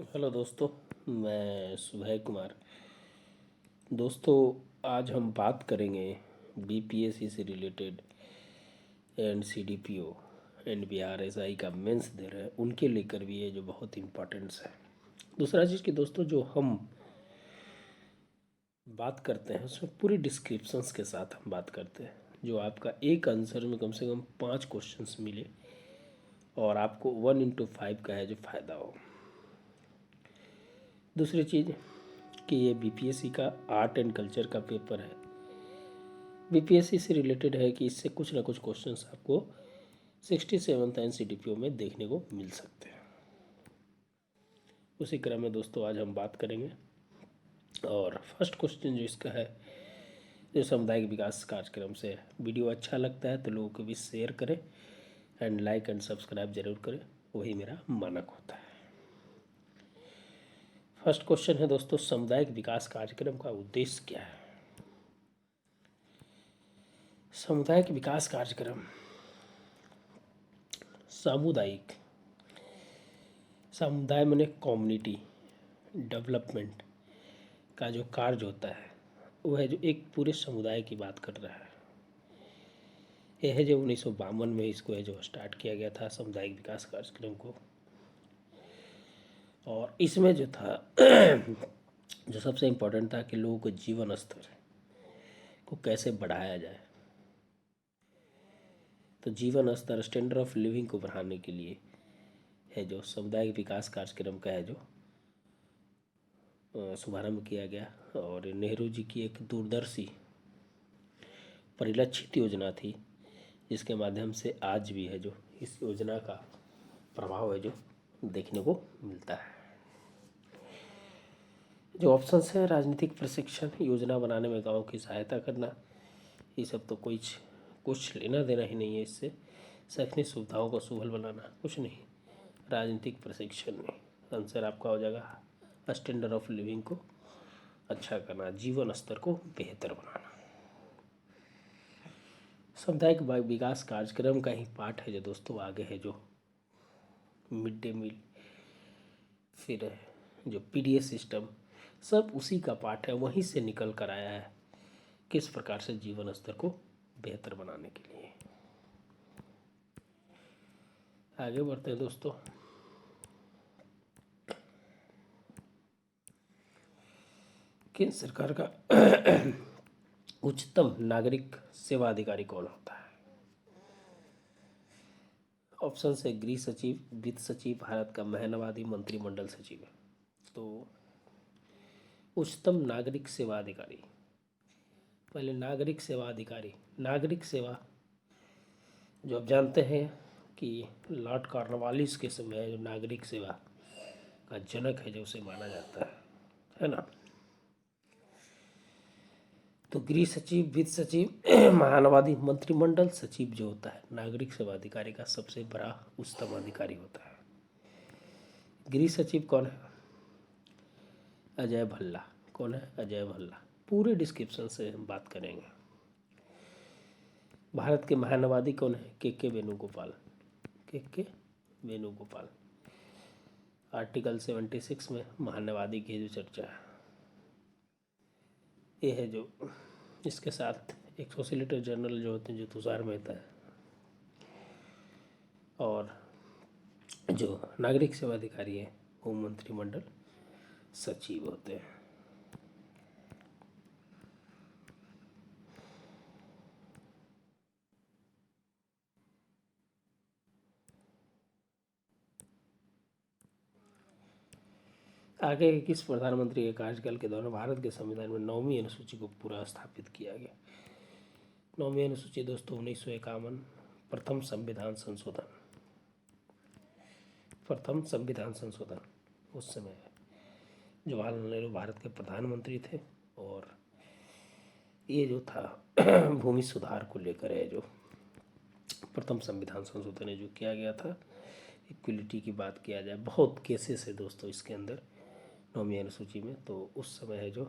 Hello दोस्तों। मैं सुभय कुमार। दोस्तों, आज हम बात करेंगे बीपीएससी से रिलेटेड एंड सीडीपीओ एंड बीआरएसआई का मेंस दे रहे हैं उनके लेकर भी है जो बहुत इम्पोर्टेंट्स है। दूसरा चीज़ कि दोस्तों जो हम बात करते हैं उसमें पूरी डिस्क्रिप्शंस के साथ हम बात करते हैं, जो आपका एक आंसर में कम से कम 5 क्वेश्चंस मिले और आपको 1/5 का है जो फ़ायदा हो। दूसरी चीज़ कि ये बीपीएससी का आर्ट एंड कल्चर का पेपर है। बीपीएससी से रिलेटेड है कि इससे कुछ ना कुछ क्वेश्चंस आपको 67th एनसीडीपीओ में देखने को मिल सकते हैं। उसी क्रम में दोस्तों आज हम बात करेंगे और फर्स्ट क्वेश्चन जो इसका है, जो सामुदायिक विकास कार्यक्रम से है। वीडियो अच्छा लगता है तो लोगों को भी शेयर करें एंड लाइक एंड सब्सक्राइब जरूर करें, वही मेरा मानक होता है। फर्स्ट क्वेश्चन है दोस्तों, सामुदायिक विकास कार्यक्रम का उद्देश्य क्या है? सामुदायिक विकास कार्यक्रम सामुदायिक समुदाय माने कम्युनिटी डेवलपमेंट का जो कार्य होता है वो है जो एक पूरे समुदाय की बात कर रहा है। यह है जो 1952 में इसको है जो स्टार्ट किया गया था सामुदायिक विकास कार्यक्रम को। और इसमें जो था जो सबसे इम्पोर्टेंट था कि लोगों के जीवन स्तर को कैसे बढ़ाया जाए। तो जीवन स्तर स्टैंडर्ड ऑफ लिविंग को बढ़ाने के लिए है जो सामुदायिक विकास कार्यक्रम का है जो शुभारंभ किया गया। और नेहरू जी की एक दूरदर्शी परिलक्षित योजना थी जिसके माध्यम से आज भी है जो इस योजना का प्रभाव है जो देखने को मिलता है। जो ऑप्शंस है, राजनीतिक प्रशिक्षण, योजना बनाने में गांव की सहायता करना, ये सब तो कुछ लेना देना ही नहीं है इससे। शैक्षणिक सुविधाओं को सुलभ बनाना, कुछ नहीं। राजनीतिक प्रशिक्षण नहीं, आंसर आपका हो जाएगा स्टैंडर्ड ऑफ लिविंग को अच्छा करना, जीवन स्तर को बेहतर बनाना। सामुदायिक विकास कार्यक्रम का ही पार्ट है जो दोस्तों आगे है जो मिड डे मील, फिर जो पीडीएस सिस्टम, सब उसी का पार्ट है, वहीं से निकल कर आया है किस प्रकार से जीवन स्तर को बेहतर बनाने के लिए। आगे बढ़ते हैं दोस्तों। केंद्र सरकार का उच्चतम नागरिक सेवा अधिकारी कौन होता है? ऑप्शन है गृह सचिव, वित्त सचिव, भारत का महिनावादी, मंत्रिमंडल सचिव। तो उच्चतम नागरिक सेवा अधिकारी, पहले नागरिक सेवा अधिकारी, नागरिक सेवा जो आप जानते हैं कि लॉर्ड कॉर्नवालिस के समय जो नागरिक सेवा का जनक है जो उसे माना जाता है ना। तो गृह सचिव, वित्त सचिव, महानवादी, मंत्रिमंडल सचिव जो होता है नागरिक सेवा अधिकारी का सबसे बड़ा उच्चतम अधिकारी होता है। गृह सचिव कौन है? अजय भल्ला। कौन है? अजय भल्ला। पूरे डिस्क्रिप्शन से हम बात करेंगे। भारत के महानवादी कौन है? के वेणुगोपाल। के वेणुगोपाल। आर्टिकल 76 में महानवादी की जो चर्चा है ये है जो इसके साथ एक सोलिसिटर जनरल जो होते हैं जो तुषार मेहता है, और जो नागरिक सेवा अधिकारी है वो मंत्रिमंडल सचिव होते हैं। आगे किस प्रधानमंत्री के कार्यकाल के दौरान भारत के संविधान में 9वीं अनुसूची को पूरा स्थापित किया गया? 9वीं अनुसूची दोस्तों 1951, प्रथम संविधान संशोधन, प्रथम संविधान संशोधन उस समय जवाहरलाल नेहरू भारत के प्रधानमंत्री थे। और ये जो था भूमि सुधार को लेकर है जो प्रथम संविधान संशोधन है जो किया गया था। इक्वलिटी की बात किया जाए, बहुत केसेस है दोस्तों इसके अंदर 9वीं अनुसूची में। तो उस समय है जो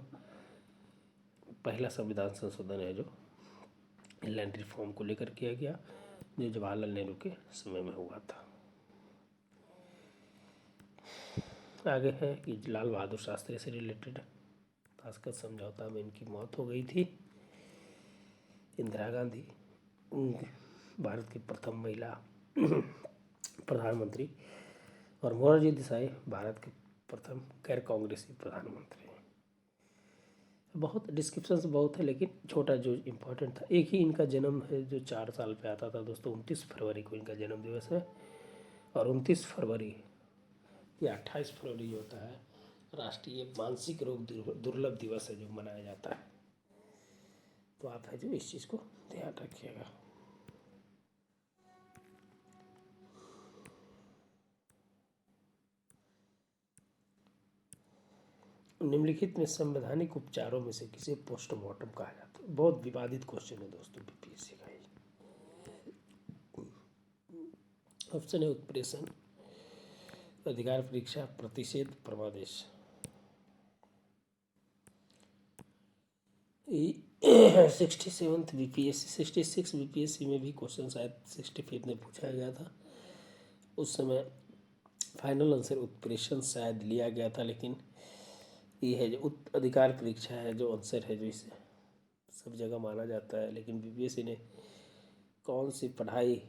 पहला संविधान संशोधन है जो लैंड रिफॉर्म को लेकर किया गया जो जवाहरलाल नेहरू के समय में हुआ था। आगे है कि लाल बहादुर शास्त्री से रिलेटेड ताशकंद समझौता में इनकी मौत हो गई थी। इंदिरा गांधी भारत की प्रथम महिला प्रधानमंत्री और मोरारजी देसाई भारत के प्रथम गैर कांग्रेसी प्रधानमंत्री। बहुत डिस्क्रिप्शंस बहुत है, लेकिन छोटा जो इम्पोर्टेंट था, एक ही इनका जन्म है जो 4 साल पे आता था दोस्तों। 29 फरवरी को इनका जन्म दिवस है, और 29 फरवरी या 28 फरवरी जो होता है राष्ट्रीय मानसिक रोग दुर्लभ दिवस है जो मनाया जाता है। तो आप है जो इस चीज़ को ध्यान रखिएगा। निम्नलिखित में संवैधानिक उपचारों में से किसे पोस्टमार्टम कहा जाता है? बहुत विवादित क्वेश्चन है दोस्तों बीपीएससी का। ऑप्शन है उत्प्रेषण, अधिकार परीक्षा, प्रतिषेध, परमादेश। 67th बीपीएससी 66 बीपीएससी में भी क्वेश्चन शायद 65 में पूछा गया था। उस समय फाइनल आंसर उत्प्रेषण शायद लिया गया था, लेकिन ये है जो अधिकार परीक्षा है जो आंसर है जो इसे सब जगह माना जाता है। लेकिन बीपीएससी ने कौन सी पढ़ाई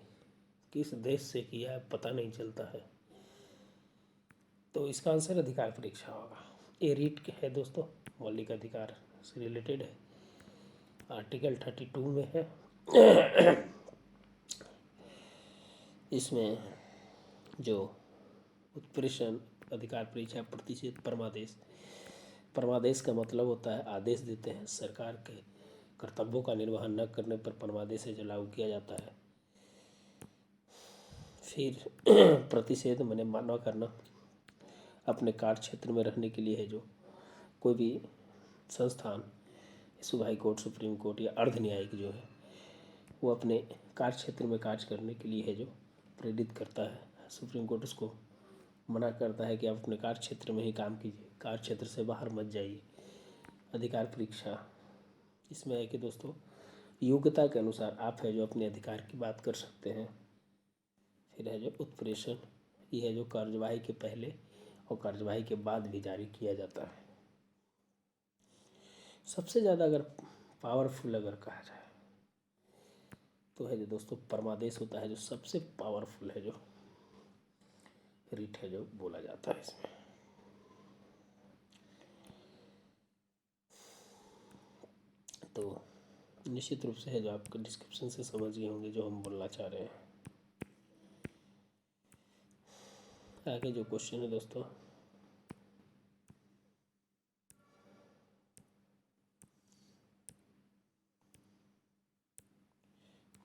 किस देश से किया है पता नहीं चलता है, तो इसका आंसर अधिकार परीक्षा होगा। ये रीट है दोस्तों, मौलिक अधिकार से रिलेटेड है, आर्टिकल 32 में है। इसमें जो उत्प्रेषण, अधिकार परीक्षा, प्रतिषेध, परमादेश। परमादेश का मतलब होता है आदेश देते हैं, सरकार के कर्तव्यों का निर्वहन न करने पर परमादेश है जो लागू किया जाता है। फिर प्रतिषेध मैंने मानव करना, अपने कार्य क्षेत्र में रहने के लिए है जो कोई भी संस्थान, सूबाई कोर्ट, सुप्रीम कोर्ट या अर्ध न्यायिक जो है वो अपने कार्य क्षेत्र में कार्य करने के लिए है जो प्रेरित करता है। सुप्रीम कोर्ट उसको मना करता है कि आप अपने कार्य क्षेत्र में ही काम कीजिए, कार्य क्षेत्र से बाहर मत जाइए। अधिकार परीक्षा इसमें है कि दोस्तों योग्यता के अनुसार आप है जो अपने अधिकार की बात कर सकते हैं। फिर है जो उत्प्रेषण, ये है जो कार्यवाही के पहले और कार्यवाही के बाद भी जारी किया जाता है। सबसे ज़्यादा अगर पावरफुल अगर कहा जाए तो है जो दोस्तों परमादेश होता है जो सबसे पावरफुल है जो रीट है जो बोला जाता है इसमें। तो निश्चित रूप से है जो आपको डिस्क्रिप्शन से समझ गए होंगे जो हम बोलना चाह रहे हैं। आगे जो क्वेश्चन है दोस्तों,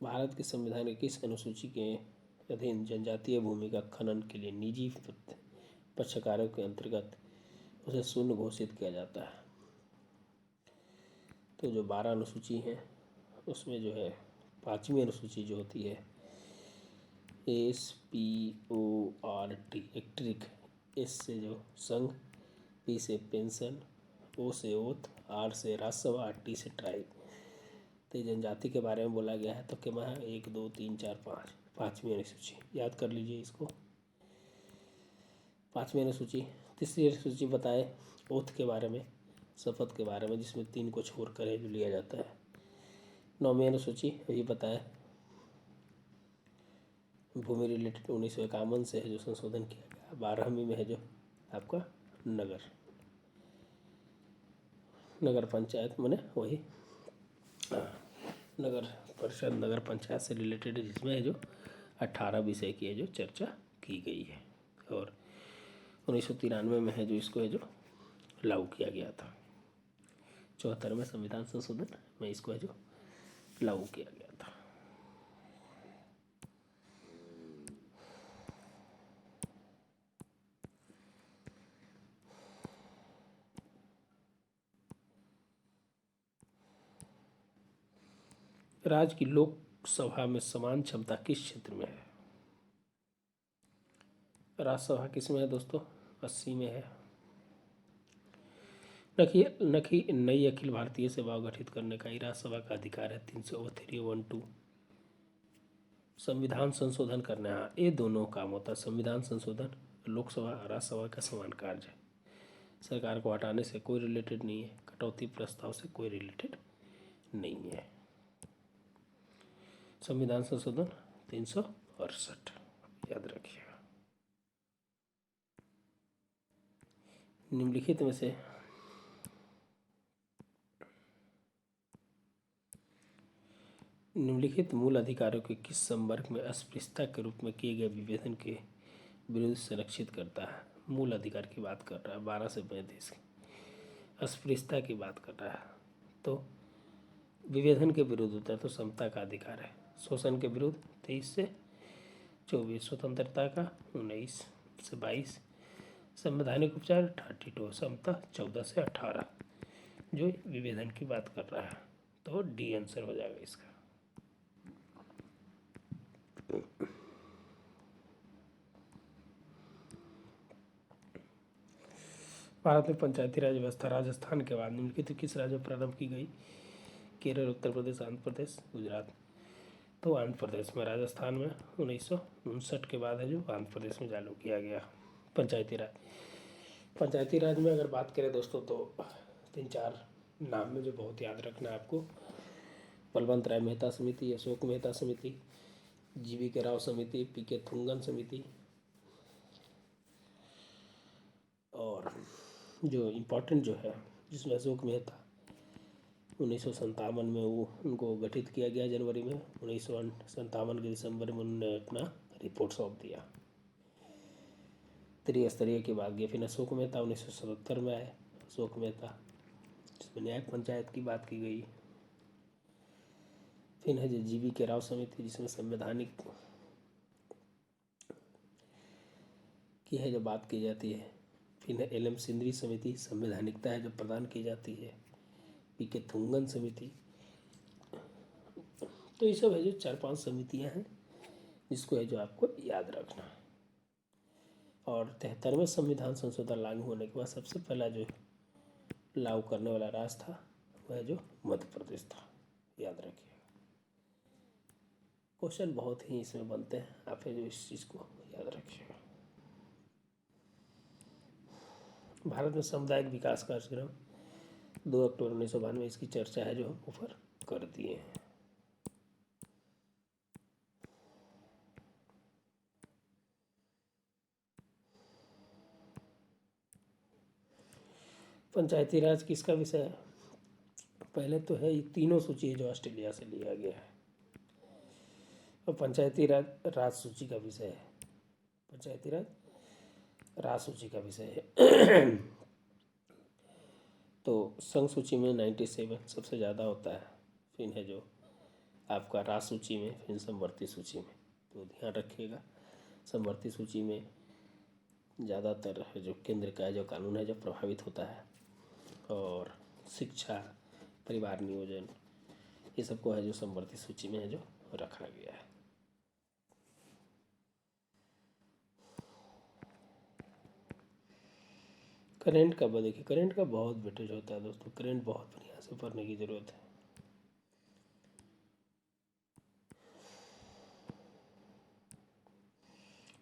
भारत के संविधान के किस अनुसूची के अधीन जनजातीय भूमि का खनन के लिए निजी पक्षकारों के अंतर्गत उसे शून्य घोषित किया जाता है? तो जो 12 अनुसूची हैं उसमें जो है 5वीं अनुसूची जो होती है SPORT एक्ट्रिक, S से जो संघ, P से पेंशन, O से ओथ, R से राज्यसभा, T से ट्राइब। तो जनजाति के बारे में बोला गया है। तो क्या है 1 2 3 4 5, 5वीं अनुसूची याद कर लीजिए इसको। 5वीं अनुसूची। तीसरी अनुसूची बताए ओथ के बारे में, शपथ के बारे में, जिसमें 3 को छोड़कर है जो लिया जाता है। 9वीं अनुसूची वही बताया भूमि रिलेटेड 1951 से है जो संशोधन किया गया। 12वीं में है जो आपका नगर पंचायत मैंने वही नगर परिषद, नगर पंचायत से रिलेटेड, जिसमें है जो 18 विषय की है जो चर्चा की गई है। और 1993 में है जो इसको है जो लागू किया गया था। 74वें संविधान संशोधन में इसको है जो लागू किया गया था। राज्य की लोकसभा में समान क्षमता किस क्षेत्र में है? राज्यसभा किस में है दोस्तों? 80 में है। नखी नई अखिल भारतीय सभा गठित करने का ही राज्यसभा का अधिकार है। 303(1)(2) संविधान संशोधन करना है। ये दोनों काम होता है, संविधान संशोधन, लोकसभा और राज्यसभा का समान कार्य है। सरकार को हटाने से कोई रिलेटेड नहीं है, कटौती प्रस्ताव से कोई रिलेटेड नहीं है। संविधान संशोधन 368 याद रखिएगा। निम्नलिखित में से निम्नलिखित मूल अधिकारों के किस संवर्ग में अस्पृश्यता के रूप में किए गए विभेदन के विरुद्ध संरक्षित करता है? मूल अधिकार की बात कर रहा है, 12 से 35 की अस्पृश्यता की बात कर रहा है। तो विभेदन के विरुद्ध होता है तो समता का अधिकार है। शोषण के विरुद्ध 23 से 24, स्वतंत्रता का 19 से 22, संवैधानिक उपचार 32, समता 14 से 18 जो विभेदन की बात कर रहा है। तो डी आंसर हो जाएगा इसका। भारत में पंचायती राज व्यवस्था राजस्थान के बाद निम्नलिखित किस राज्य में प्रारंभ की गई? केरल, उत्तर प्रदेश, आंध्र प्रदेश, गुजरात। तो आंध्र प्रदेश में, राजस्थान में 1959 के बाद है जो आंध्र प्रदेश में चालू किया गया पंचायती राज। पंचायती राज में अगर बात करें दोस्तों तो 3-4 नाम में जो बहुत याद रखना है आपको, बलवंत राय मेहता समिति, अशोक मेहता समिति, जीवी के राव समिति, पी.के. थुंगन समिति, और जो इम्पोर्टेंट जो है जिसमें अशोक मेहता 1957 में वो उनको गठित किया गया जनवरी में, 1957 के दिसंबर में उन्होंने अपना रिपोर्ट सौंप दिया। त्रिस्तरीय की बात की, फिर अशोक मेहता 1977 में आए, अशोक मेहता जिसमें न्यायिक पंचायत की बात की गई। फिर है जो जीवी के राव समिति जिसमें संवैधानिक की है जो बात की जाती है। फिर है एल.एम. सिंदरी समिति, संवैधानिकता है जो प्रदान की जाती है। पी.के. थुंगन समिति। तो ये सब है जो 4-5 समितियां हैं जिसको है जो आपको याद रखना है। और 73वें संविधान संशोधन लागू होने के बाद सबसे पहला जो लागू करने वाला राज्य था वह जो मध्य प्रदेश था, याद रखिए। क्वेश्चन बहुत ही इसमें बनते हैं, आप जो इस चीज़ को याद रखिएगा। भारत में सामुदायिक विकास कार्यक्रम 2 अक्टूबर 1992 इसकी चर्चा है जो हम ऊपर कर दिए हैं। पंचायती राज किसका विषय है? पहले तो है ये तीनों सूची है जो ऑस्ट्रेलिया से लिया गया है, और पंचायती राज राज सूची का विषय है। पंचायती राज राज सूची का विषय है। तो संघ सूची में 97 सबसे ज़्यादा होता है। फिर है जो आपका राज सूची में, फिर समवर्ती सूची में। तो ध्यान रखिएगा, समवर्ती सूची में ज़्यादातर है जो केंद्र का जो कानून है जो प्रभावित होता है, और शिक्षा, परिवार नियोजन, ये सबको है जो समवर्ती सूची में है जो रखा गया है। करेंट का देखिए, करेंट का बहुत वेटेज होता है दोस्तों, करेंट बहुत बढ़िया से पढ़ने की ज़रूरत है।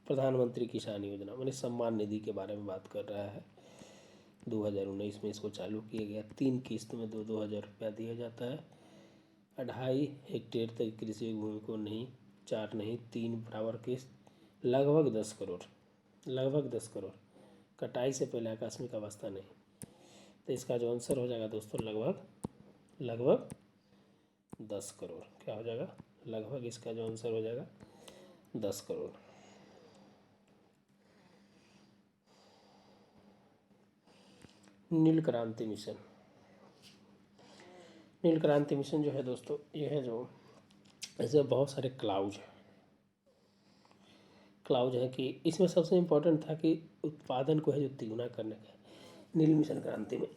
प्रधानमंत्री किसान योजना माने सम्मान निधि के बारे में बात कर रहा है। 2019 में इसको चालू किया गया। 3 किस्त में 2-2 हज़ार रुपया दिया जाता है। 2.5 हेक्टेयर तक कृषि भूमि को नहीं, 4 नहीं 3 बराबर किस्त, लगभग 10 करोड़, लगभग 10 करोड़। कटाई से पहले आकस्मिक अवस्था नहीं। तो इसका जो आंसर हो जाएगा दोस्तों लगभग 10 करोड़। क्या हो जाएगा? लगभग इसका जो आंसर हो जाएगा 10 करोड़। नील क्रांति मिशन, नील क्रांति मिशन जो है दोस्तों, ये है जो ऐसे बहुत सारे क्लाउज है कि इसमें सबसे इम्पोर्टेंट था कि उत्पादन को है जो तिगुना करने का नील मिशन क्रांति में।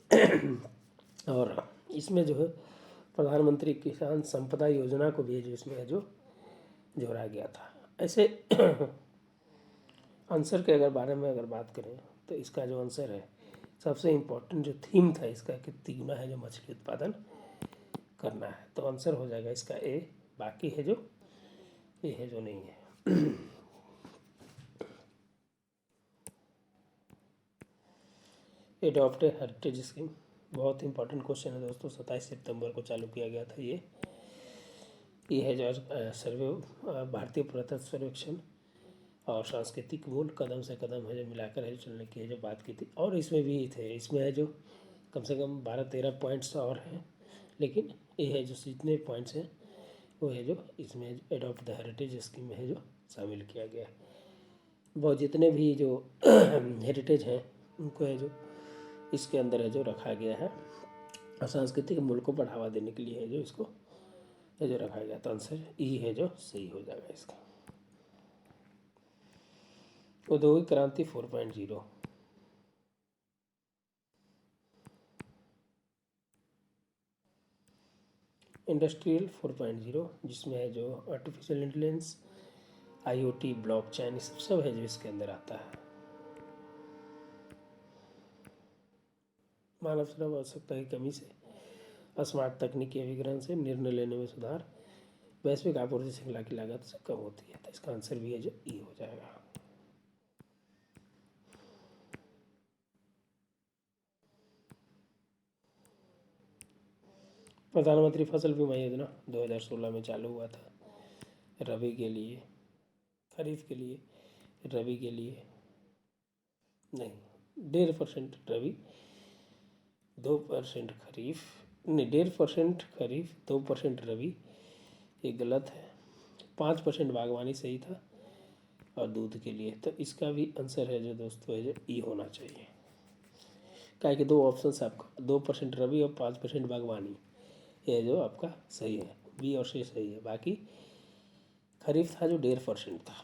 और इसमें जो है प्रधानमंत्री किसान संपदा योजना को भी जो इसमें है जो जोड़ा गया था। ऐसे आंसर के अगर बारे में अगर बात करें तो इसका जो आंसर है, सबसे इम्पोर्टेंट जो थीम था इसका कि तिगुना है जो मछली उत्पादन करना है। तो आंसर हो जाएगा इसका ए, बाकी है जो ये है जो नहीं है। एडॉप्ट ए हेरिटेज स्कीम, बहुत इंपॉर्टेंट क्वेश्चन है दोस्तों। 27 सितंबर को चालू किया गया था ये है जो सर्वे भारतीय पुरातत्व सर्वेक्षण और सांस्कृतिक मूल कदम से कदम है जो मिलाकर है चलने की है जो बात की थी। और इसमें भी थे, इसमें है जो कम से कम 12-13 पॉइंट्स और हैं, लेकिन ये है जो जितने पॉइंट्स हैं वो है जो इसमें एडॉप्ट द हेरिटेज स्कीम में है जो शामिल किया गया है। बहुत जितने भी जो हेरिटेज हैं उनको है जो इसके अंदर है जो रखा गया है और सांस्कृतिक मूल को बढ़ावा देने के लिए है जो इसको है जो रखा गया। तो आंसर ई है जो सही हो जाएगा इसका। औद्योगिक क्रांति 4.0, इंडस्ट्रियल 4.0 जिसमें है जो आर्टिफिशियल इंटेलिजेंस, IoT, ब्लॉकचेन, सब है जो इसके अंदर आता है। मानव श्रम आवश्यकता की कमी से स्मार्ट तकनीकी अभिग्रहण से निर्णय लेने में सुधार, वैश्विक आपूर्ति श्रृंखला की लागत से कम होती है। तो इसका आंसर भी है जो ई हो जाएगा। प्रधानमंत्री फसल बीमा योजना 2016 में चालू हुआ था। रबी के लिए, खरीफ के लिए, रबी के लिए नहीं, 1.5% रबी, 2% खरीफ, नहीं 1.5% खरीफ, 2% रबी, ये गलत है। 5% बागवानी सही था और दूध के लिए। तो इसका भी आंसर है जो दोस्तों है जो ई होना चाहिए। क्या कि दो ऑप्शन आपका 2% रबी और 5% बागवानी, ये जो आपका सही है, बी और सी सही है। बाकी खरीफ था जो 1.5% था,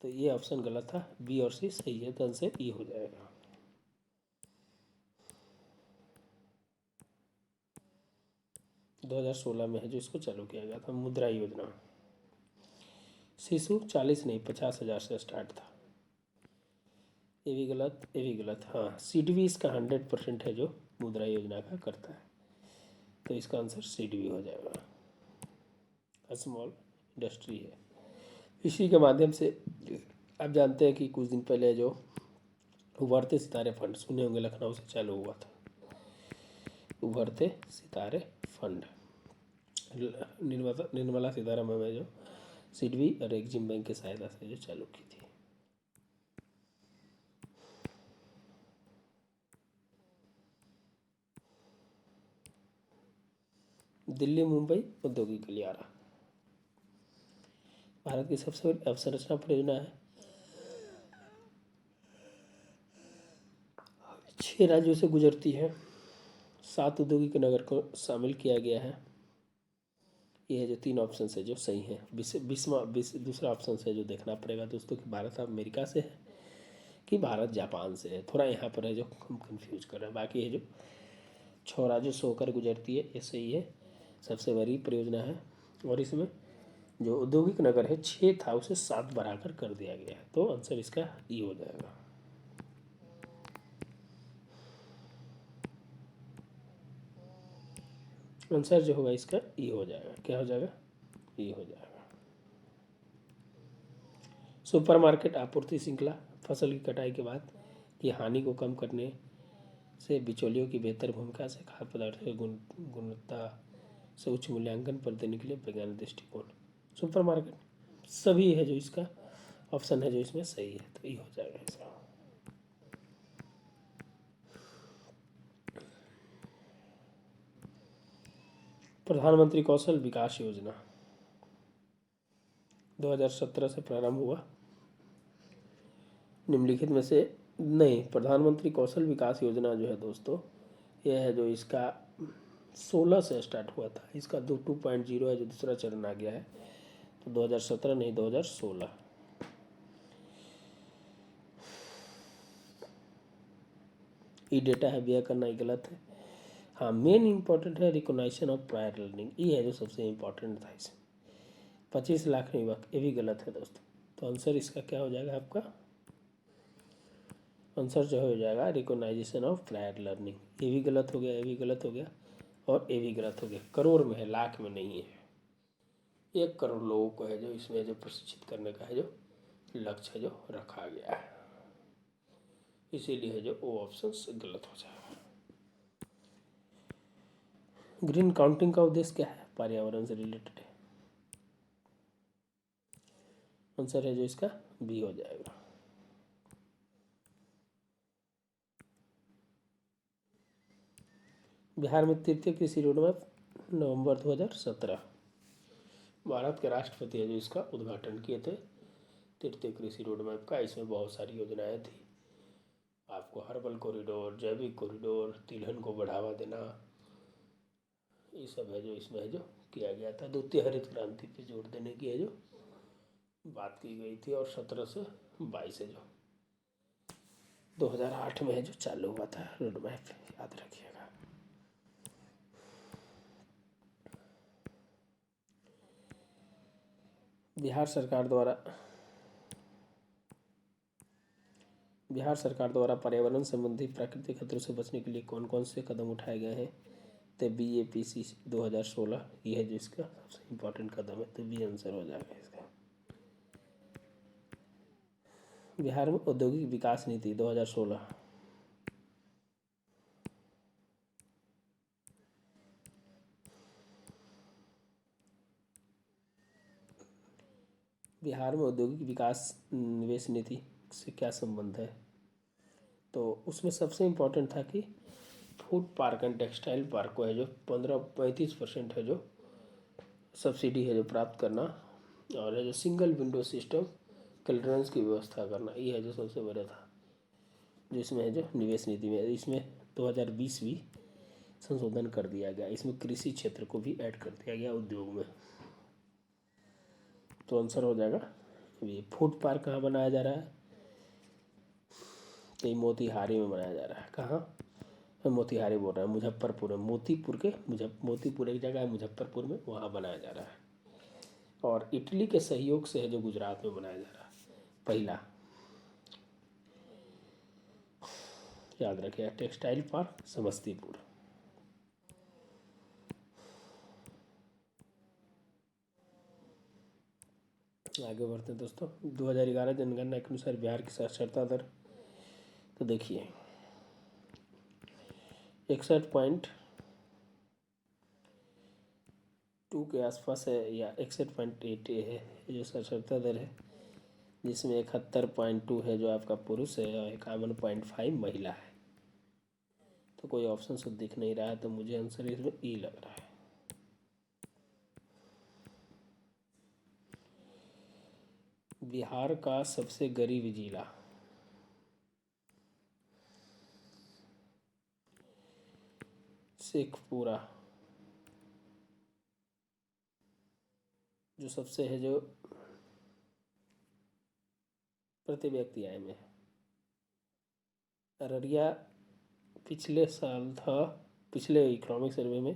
तो ये ऑप्शन गलत था, बी और सी सही है। तो आंसर ई हो जाएगा। दो 2016 में है जो इसको चालू किया गया था। मुद्रा योजना, शिशु 40 नहीं 50,000 से स्टार्ट था, ये भी गलत, ये भी गलत। हाँ, सीडबी इसका 100% है जो मुद्रा योजना का करता है। तो इसका आंसर सीडबी हो जाएगा। स्मॉल इंडस्ट्री है, इसी के माध्यम से आप जानते हैं कि कुछ दिन पहले जो उभरते सितारे फंड सुने होंगे, लखनऊ से चालू हुआ था उभरते सितारे फंड। निर्मला सीतारमण में जो सिडबी और एग्जिम बैंक की सहायता से जो चालू की थी। दिल्ली मुंबई औद्योगिक गलियारा भारत की सबसे बड़ी अवसंरचना परियोजना है। 6 राज्यों से गुजरती है। 7 औद्योगिक नगर को शामिल किया गया है। ये है जो 3 ऑप्शन है जो सही है। दूसरा ऑप्शन है जो देखना पड़ेगा दोस्तों कि भारत अमेरिका से है कि भारत जापान से है। थोड़ा यहाँ पर है जो हम कंफ्यूज कर रहे हैं। बाकी है जो 6 राज्यों से होकर गुजरती है, ये सही है, सबसे बड़ी परियोजना है। और इसमें जो औद्योगिक नगर है 6 था, उसे 7 बढ़ाकर कर दिया गया है। तो आंसर इसका ई हो जाएगा। आंसर जो होगा इसका ई हो जाएगा। क्या हो जाएगा? ई हो जाएगा। सुपरमार्केट आपूर्ति श्रृंखला फसल की कटाई के बाद की हानि को कम करने से बिचौलियों की बेहतर भूमिका से खाद्य पदार्थ की गुणवत्ता से उच्च मूल्यांकन पर देने के लिए वैज्ञानिक दृष्टिकोण। सुपरमार्केट सभी है जो इसका ऑप्शन है जो इसमें सही है। तो ये हो जाएगा इसका। प्रधानमंत्री कौशल विकास योजना 2017 से प्रारंभ हुआ। निम्नलिखित में से नहीं, प्रधानमंत्री कौशल विकास योजना जो है दोस्तों, यह है जो इसका 16 से स्टार्ट हुआ था। इसका 2.0 है जो दूसरा चरण आ गया है। तो 2017 नहीं 2016। ई डेटा है, व्यय करना ही गलत है। हाँ, मेन इंपॉर्टेंट है रिकॉग्निशन ऑफ प्रायर लर्निंग, ये है जो सबसे इम्पोर्टेंट था इसमें। 25 लाख नहीं वक्त, ये भी गलत है दोस्तों। तो आंसर इसका क्या हो जाएगा? आपका आंसर जो हो जाएगा रिकॉग्नाइजेशन ऑफ प्रायर लर्निंग। ये भी गलत हो गया, ये भी गलत हो गया और ये भी गलत हो गया। करोड़ में है, लाख में नहीं है। 1 करोड़ लोगों को है जो इसमें जो प्रशिक्षित करने का है जो लक्ष्य है जो रखा गया है। इसीलिए जो ओ ऑप्शन गलत हो जाएगा। ग्रीन काउंटिंग का उद्देश्य क्या है? पर्यावरण से रिलेटेड है। आंसर है जो इसका बी हो जाएगा। बिहार में तृतीय कृषि रोड मैप नवंबर 2017। भारत के राष्ट्रपति है जो इसका उद्घाटन किए थे तृतीय कृषि रोड मैप का। इसमें बहुत सारी योजनाएं थी, आपको हर्बल कॉरिडोर, जैविक कॉरिडोर, तिलहन को बढ़ावा देना, ये सब है जो इसमें है जो किया गया था। द्वितीय हरित क्रांति पे जोर देने की है जो बात की गई थी। और 17 से 22 है जो 2008 में है जो चालू हुआ था रोड मैप, याद रखिएगा। बिहार सरकार द्वारा पर्यावरण संबंधी प्राकृतिक खतरों से बचने के लिए कौन कौन से कदम उठाए गए हैं? तो BAPC 2016 ये है जो इसका सबसे इम्पोर्टेंट कदम है, तो बी आंसर हो जाएगा इसका। बिहार में औद्योगिक विकास नीति 2016। बिहार में औद्योगिक विकास निवेश नीति से क्या संबंध है? तो उसमें सबसे इम्पोर्टेंट था कि food park and textile park को है जो 35% है जो सब्सिडी है जो प्राप्त करना, और है जो सिंगल विंडो सिस्टम क्लियरेंस की व्यवस्था करना, ये है जो सबसे बड़ा था जो इसमें है जो निवेश नीति में। इसमें 2020 भी संशोधन कर दिया गया, इसमें कृषि क्षेत्र को भी ऐड कर दिया गया उद्योग में। तो आंसर हो जाएगा ये। फूड पार्क कहाँ बनाया जा रहा है? तो मोतिहारी में बनाया जा रहा है। कहाँ? मैं मोतिहारी बोल रहा हूँ, मुजफ्फरपुर में। मोतीपुर एक जगह है मुजफ्फरपुर में, वहाँ बनाया जा रहा है। और इटली के सहयोग से है जो गुजरात में बनाया जा रहा है पहला, याद रखिएगा। Textile park Samastipur. आगे बढ़ते हैं दोस्तों। 2011 जनगणना के अनुसार बिहार की साक्षरता दर, तो देखिए 61.2 के आसपास है, या 61.8 है जो साक्षरता दर है, जिसमें 71.2 है जो आपका पुरुष है और 51.5 महिला है। तो कोई ऑप्शन से दिख नहीं रहा है, तो मुझे आंसर इसमें ई लग रहा है। बिहार का सबसे गरीब जिला, शेखपुरा, जो सबसे है जो प्रति व्यक्ति आय में। अररिया पिछले साल था, पिछले इकोनॉमिक सर्वे में,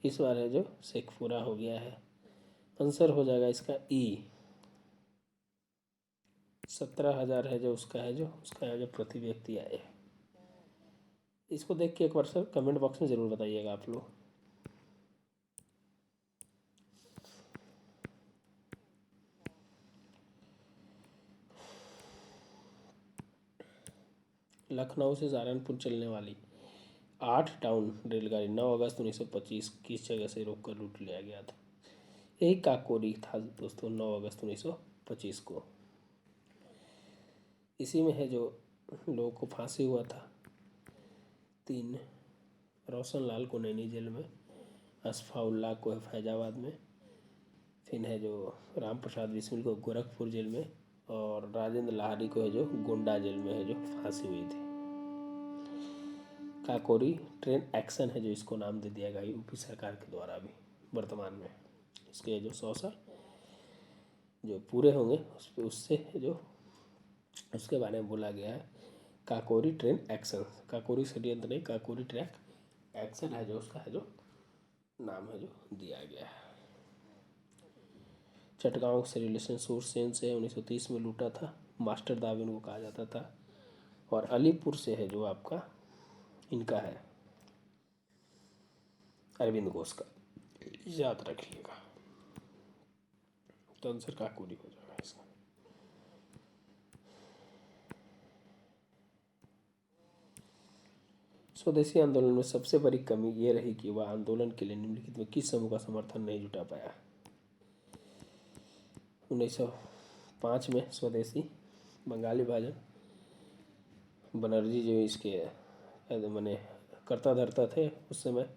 इस बार है जो शेखपुरा हो गया है। आंसर हो जाएगा इसका ई। 17,000 है जो उसका है जो प्रति व्यक्ति आय है। इसको देख के एक बार सर कमेंट बॉक्स में ज़रूर बताइएगा आप लोग। लखनऊ से सहारनपुर चलने वाली 8 टाउन रेलगाड़ी 9 अगस्त 1925 किस जगह से रोककर लूट लिया गया था? यही काकोरी था दोस्तों, 9 अगस्त 1925 को। इसी में है जो लोगों को फांसी हुआ था। 3 रोशन लाल को नैनी जेल में, असफाउल्ला को है फैजाबाद में, फिर है जो राम प्रसाद बिस्मिल को गोरखपुर जेल में, और राजेंद्र लाहिड़ी को है जो गोंडा जेल में है जो फांसी हुई थी। काकोरी ट्रेन एक्शन है जो इसको नाम दे दिया गया यूपी सरकार के द्वारा भी वर्तमान में। इसके जो 100 साल जो पूरे होंगे उससे जो उसके बारे में बोला गया है काकोरी ट्रेन एक्शन। काकोरी षड्यंत्र नहीं, काकोरी ट्रैक एक्शन है जो उसका है जो नाम है जो दिया गया है। चटगांव से रिलेशन सूरसेन से 1930 में लूटा था, मास्टर दाव इनको कहा जाता था। और अलीपुर से है जो आपका इनका है अरविंद घोष का, याद रखिएगा। तो आंसर काकोरी हो जाएगा इसका। स्वदेशी आंदोलन में सबसे बड़ी कमी ये रही कि वह आंदोलन के लिए निम्नलिखित में किस समूह का समर्थन नहीं जुटा पाया। 1905 में स्वदेशी बंगाली विभाजन, बनर्जी जो इसके माने कर्ता धर्ता थे उस समय,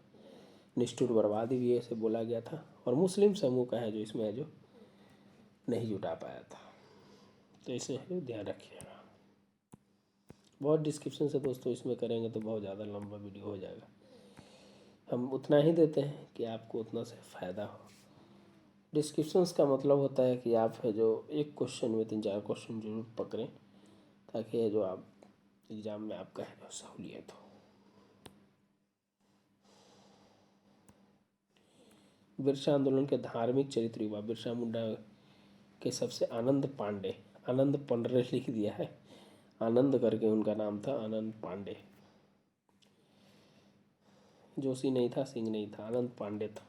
निष्ठुर बर्बादी भी ऐसे बोला गया था, और मुस्लिम समूह का है जो इसमें है जो नहीं जुटा पाया था। तो इसे ध्यान रखिएगा। बहुत डिस्क्रिप्शन से दोस्तों इसमें करेंगे तो बहुत ज़्यादा लंबा वीडियो हो जाएगा। हम उतना ही देते हैं कि आपको उतना से फ़ायदा हो। डिस्क्रिप्शंस का मतलब होता है कि आप है जो एक क्वेश्चन में 3-4 क्वेश्चन जरूर पकड़ें, ताकि है जो आप एग्ज़ाम में आपका है जो सहूलियत हो। बिरसा आंदोलन के धार्मिक चरित्र युवा बिरसा मुंडा के सबसे आनंद पंडरे लिख दिया है, आनंद करके उनका नाम था, आनंद पांडे। जोशी नहीं था, सिंह नहीं था, आनंद पांडे था।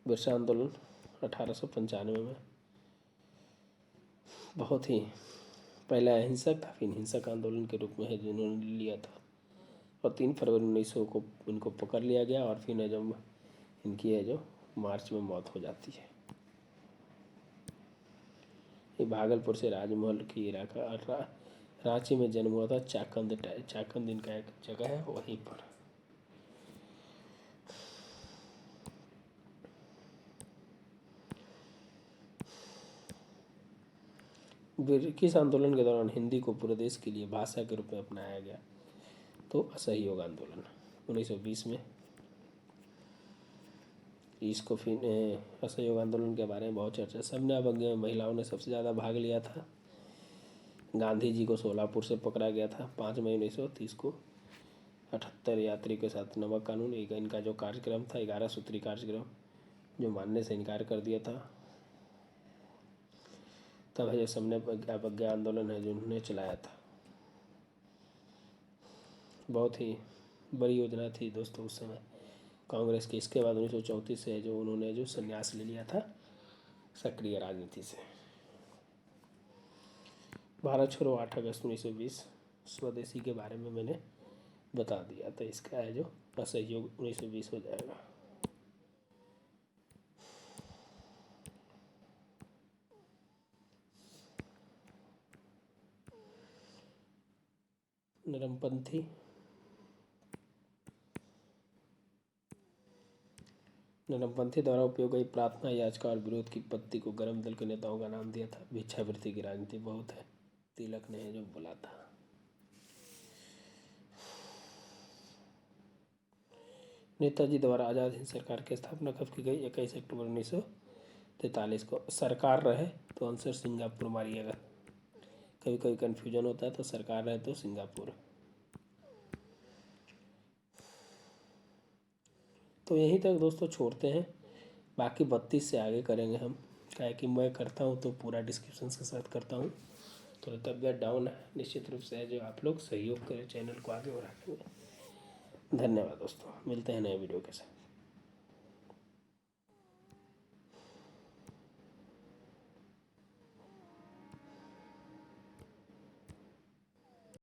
बिरसा आंदोलन 1895 में बहुत ही पहला अहिंसक था, फिर हिंसक आंदोलन के रूप में है जिन्होंने लिया था, और 3 फरवरी 1900 को इनको पकड़ लिया गया, और फिर जब इनकी है जो मार्च में मौत हो जाती है। ये भागलपुर से राजमहल की इलाका रांची में जन्म हुआ था। चाकंद इनका एक जगह है, वहीं पर। किस आंदोलन के दौरान हिंदी को पूरे देश के लिए भाषा के रूप में अपनाया गया? तो असहयोग आंदोलन 1920 में। इसको फिर असहयोग आंदोलन के बारे में बहुत चर्चा, सबने अवज्ञा में महिलाओं ने सबसे ज़्यादा भाग लिया था। गांधी जी को सोलापुर से पकड़ा गया था 5 मई 1930 को। 78 यात्री के साथ नमक कानून, इनका जो कार्यक्रम था 11 सूत्री कार्यक्रम, जो मानने से इनकार कर दिया था। तब है जो सबने अवज्ञा आंदोलन है जो उन्होंने चलाया था। बहुत ही बड़ी योजना थी दोस्तों उस समय कांग्रेस की। इसके बाद 1934 से जो उन्होंने जो संन्यास ले लिया था सक्रिय राजनीति से। भारत छोड़ो 8 अगस्त 1920 स्वदेशी के बारे में मैंने बता दिया, तो इसका है जो असहयोग 1920 हो जाएगा। नरमपंथी द्वारा उपयोग गई प्रार्थना याचिका और विरोध की पत्ती को गर्म दल के नेताओं का नाम दिया था। भिक्षावृत्ति की राजनीति बहुत है, तिलक ने जो बोला था। नेताजी द्वारा आज़ाद हिंद सरकार की स्थापना कब की गई? 21 अक्टूबर 1943 को। सरकार रहे तो आंसर सिंगापुर मारिएगा, कभी कभी कन्फ्यूजन होता है, तो सरकार रहे तो सिंगापुर। तो यहीं तक दोस्तों छोड़ते हैं, बाकी 32 से आगे करेंगे हम, क्या है कि मैं करता हूँ तो पूरा डिस्क्रिप्शन के साथ करता हूँ। तो तबीयत डाउन है, निश्चित रूप से है जो आप लोग सहयोग करें, चैनल को आगे बढ़ाने में। धन्यवाद दोस्तों, मिलते हैं नए वीडियो के साथ।